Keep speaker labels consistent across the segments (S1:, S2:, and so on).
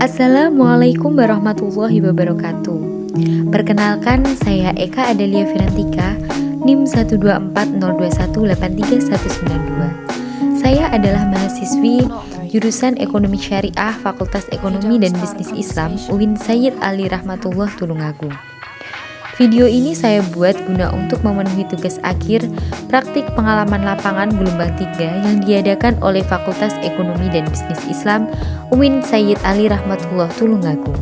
S1: Assalamualaikum warahmatullahi wabarakatuh. Perkenalkan, saya Eka Adalia Firantika, NIM 12402183192. Saya adalah mahasiswi jurusan Ekonomi Syariah Fakultas Ekonomi dan Bisnis Islam UIN Sayyid Ali Rahmatullah Tulungagung. Video ini saya buat guna untuk memenuhi tugas akhir praktik pengalaman lapangan gelombang 3 yang diadakan oleh Fakultas Ekonomi dan Bisnis Islam UIN Sayyid Ali Rahmatullah Tulungagung.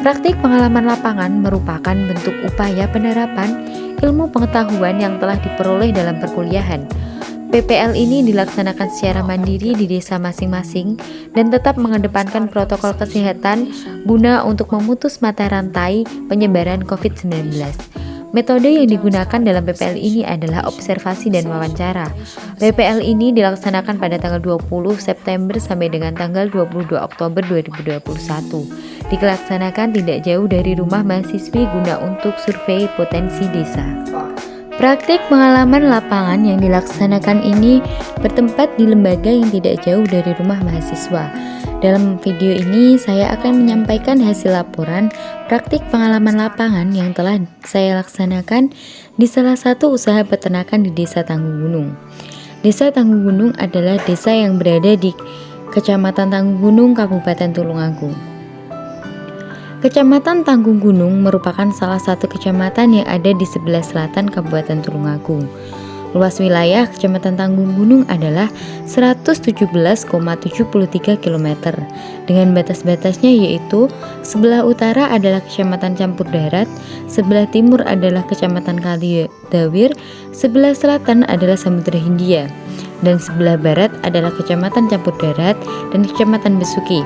S1: Praktik pengalaman lapangan merupakan bentuk upaya penerapan ilmu pengetahuan yang telah diperoleh dalam perkuliahan. PPL ini dilaksanakan secara mandiri di desa masing-masing dan tetap mengedepankan protokol kesehatan guna untuk memutus mata rantai penyebaran COVID-19. Metode yang digunakan dalam PPL ini adalah observasi dan wawancara. PPL ini dilaksanakan pada tanggal 20 September sampai dengan tanggal 22 Oktober 2021. Dilaksanakan tidak jauh dari rumah mahasiswi guna untuk survei potensi desa. Praktik pengalaman lapangan yang dilaksanakan ini bertempat di lembaga yang tidak jauh dari rumah mahasiswa. Dalam video ini saya akan menyampaikan hasil laporan praktik pengalaman lapangan yang telah saya laksanakan di salah satu usaha peternakan di Desa Tanggung Gunung. Desa Tanggung Gunung adalah desa yang berada di Kecamatan Tanggung Gunung, Kabupaten Tulungagung. Kecamatan Tanggung Gunung merupakan salah satu kecamatan yang ada di sebelah selatan Kabupaten Tulungagung. Luas wilayah Kecamatan Tanggung Gunung adalah 117,73 km dengan batas-batasnya yaitu sebelah utara adalah Kecamatan Campur Darat, sebelah timur adalah Kecamatan Kalidawir, sebelah selatan adalah Samudra Hindia, dan sebelah barat adalah Kecamatan Campur Darat dan Kecamatan Besuki.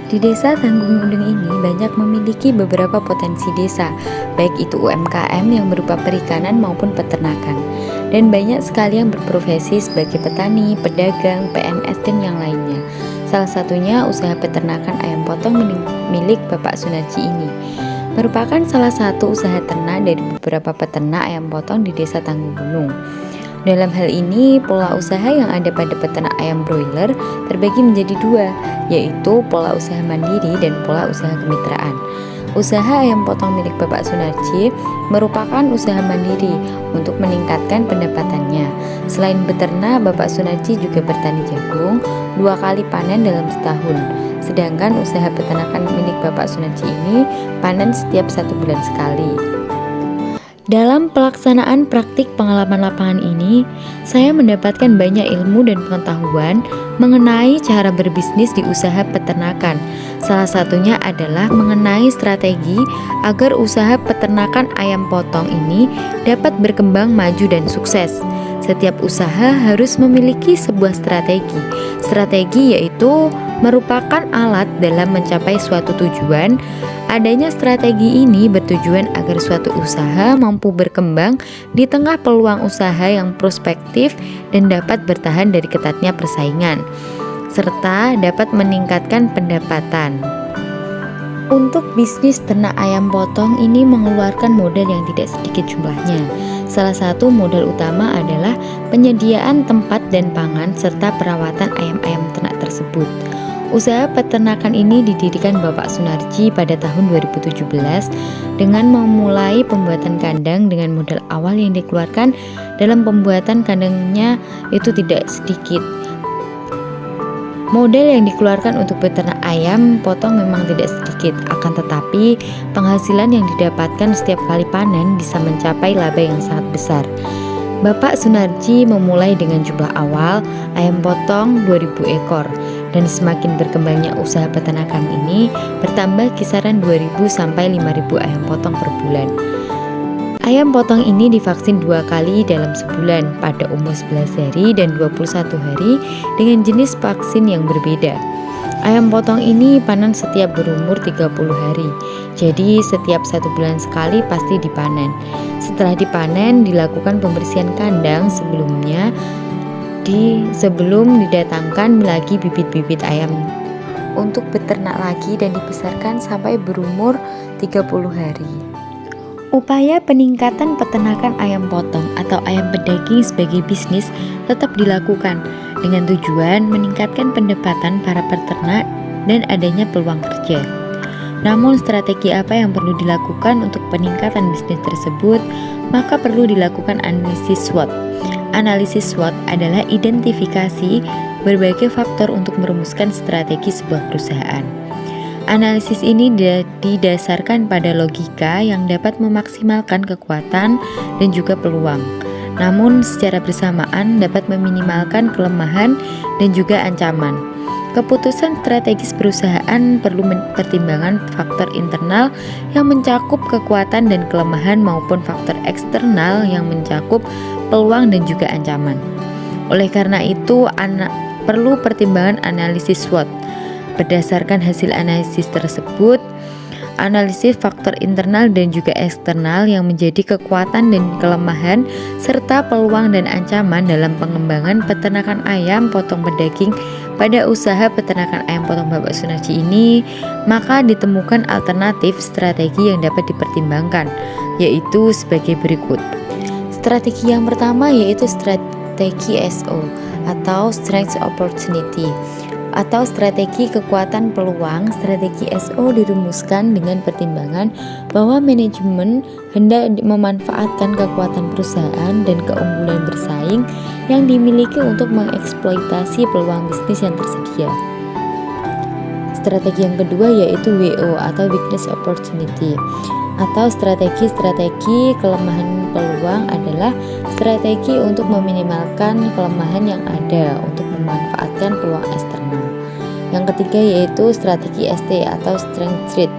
S1: Di Desa Tanggung Gunung ini banyak memiliki beberapa potensi desa, baik itu UMKM yang berupa perikanan maupun peternakan, dan banyak sekali yang berprofesi sebagai petani, pedagang, PNS, dan yang lainnya. Salah satunya usaha peternakan ayam potong milik Bapak Sunarji ini merupakan salah satu usaha ternak dari beberapa peternak ayam potong di Desa Tanggung Gunung. Dalam hal ini, pola usaha yang ada pada peternak ayam broiler terbagi menjadi dua, yaitu pola usaha mandiri dan pola usaha kemitraan. Usaha ayam potong milik Bapak Sunarji merupakan usaha mandiri untuk meningkatkan pendapatannya. Selain beternak, Bapak Sunarji juga bertani jagung 2 kali panen dalam setahun. Sedangkan usaha peternakan milik Bapak Sunarji ini panen setiap 1 bulan sekali. Dalam pelaksanaan praktik pengalaman lapangan ini, saya mendapatkan banyak ilmu dan pengetahuan mengenai cara berbisnis di usaha peternakan. Salah satunya adalah mengenai strategi agar usaha peternakan ayam potong ini dapat berkembang maju dan sukses. Setiap usaha harus memiliki sebuah strategi. Strategi yaitu merupakan alat dalam mencapai suatu tujuan. Adanya strategi ini bertujuan agar suatu usaha mampu berkembang di tengah peluang usaha yang prospektif dan dapat bertahan dari ketatnya persaingan, serta dapat meningkatkan pendapatan. Untuk bisnis ternak ayam potong ini mengeluarkan modal yang tidak sedikit jumlahnya. Salah satu modal utama adalah penyediaan tempat dan pangan serta perawatan ayam-ayam ternak tersebut. Usaha peternakan ini didirikan Bapak Sunarji pada tahun 2017 dengan memulai pembuatan kandang dengan modal awal yang dikeluarkan dalam pembuatan kandangnya itu tidak sedikit. Modal yang dikeluarkan untuk beternak ayam potong memang tidak sedikit, akan tetapi penghasilan yang didapatkan setiap kali panen bisa mencapai laba yang sangat besar. Bapak Sunarji memulai dengan jumlah awal ayam potong 2000 ekor dan semakin berkembangnya usaha peternakan ini bertambah kisaran 2000 sampai 5000 ayam potong per bulan. Ayam potong ini divaksin 2 kali dalam sebulan pada umur 11 hari dan 21 hari dengan jenis vaksin yang berbeda. Ayam potong ini panen setiap berumur 30 hari, jadi setiap 1 bulan sekali pasti dipanen. Setelah dipanen dilakukan pembersihan kandang sebelum didatangkan lagi bibit-bibit ayam untuk beternak lagi dan dibesarkan sampai berumur 30 hari. Upaya peningkatan peternakan ayam potong atau ayam pedaging sebagai bisnis tetap dilakukan dengan tujuan meningkatkan pendapatan para peternak dan adanya peluang kerja. Namun strategi apa yang perlu dilakukan untuk peningkatan bisnis tersebut? Maka perlu dilakukan analisis SWOT. Analisis SWOT adalah identifikasi berbagai faktor untuk merumuskan strategi sebuah perusahaan. Analisis ini didasarkan pada logika yang dapat memaksimalkan kekuatan dan juga peluang. Namun secara bersamaan dapat meminimalkan kelemahan dan juga ancaman. Keputusan strategis perusahaan perlu pertimbangan faktor internal yang mencakup kekuatan dan kelemahan maupun faktor eksternal yang mencakup peluang dan juga ancaman. Oleh karena itu, perlu pertimbangan analisis SWOT. Berdasarkan hasil analisis tersebut, analisis faktor internal dan juga eksternal yang menjadi kekuatan dan kelemahan serta peluang dan ancaman dalam pengembangan peternakan ayam potong pedaging pada usaha peternakan ayam potong Bapak Sunarji ini, maka ditemukan alternatif strategi yang dapat dipertimbangkan, yaitu sebagai berikut. Strategi yang pertama yaitu strategi SO atau Strength Opportunity atau strategi kekuatan peluang. Strategi SO dirumuskan dengan pertimbangan bahwa manajemen hendak memanfaatkan kekuatan perusahaan dan keunggulan bersaing yang dimiliki untuk mengeksploitasi peluang bisnis yang tersedia. Strategi yang kedua yaitu WO atau Weakness Opportunity atau strategi kelemahan peluang adalah strategi untuk meminimalkan kelemahan yang ada untuk memanfaatkan peluang eksternal. Yang ketiga yaitu strategi ST atau Strength Trade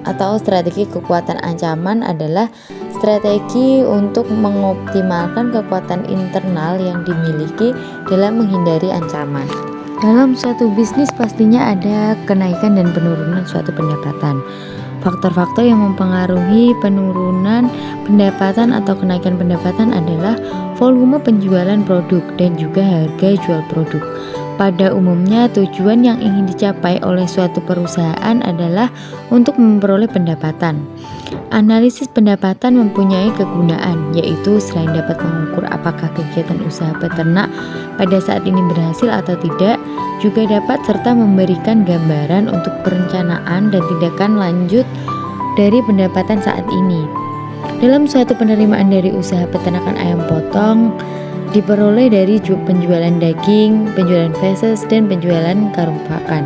S1: atau strategi kekuatan ancaman adalah strategi untuk mengoptimalkan kekuatan internal yang dimiliki dalam menghindari ancaman. Dalam suatu bisnis pastinya ada kenaikan dan penurunan suatu pendapatan. Faktor-faktor yang mempengaruhi penurunan pendapatan atau kenaikan pendapatan adalah volume penjualan produk dan juga harga jual produk. Pada umumnya, tujuan yang ingin dicapai oleh suatu perusahaan adalah untuk memperoleh pendapatan. Analisis pendapatan mempunyai kegunaan, yaitu selain dapat mengukur apakah kegiatan usaha peternak pada saat ini berhasil atau tidak, juga dapat serta memberikan gambaran untuk perencanaan dan tindakan lanjut dari pendapatan saat ini. Dalam suatu penerimaan dari usaha peternakan ayam potong diperoleh dari penjualan daging, penjualan feses, dan penjualan karung pakan.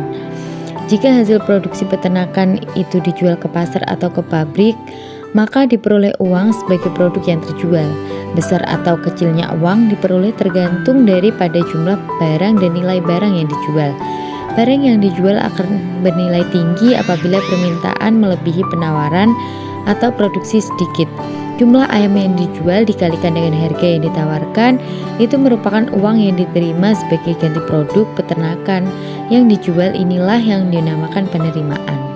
S1: Jika hasil produksi peternakan itu dijual ke pasar atau ke pabrik, maka diperoleh uang sebagai produk yang terjual. Besar atau kecilnya uang diperoleh tergantung daripada jumlah barang dan nilai barang yang dijual. Barang yang dijual akan bernilai tinggi apabila permintaan melebihi penawaran atau produksi sedikit. Jumlah ayam yang dijual dikalikan dengan harga yang ditawarkan, itu merupakan uang yang diterima sebagai ganti produk peternakan yang dijual. Inilah yang dinamakan penerimaan.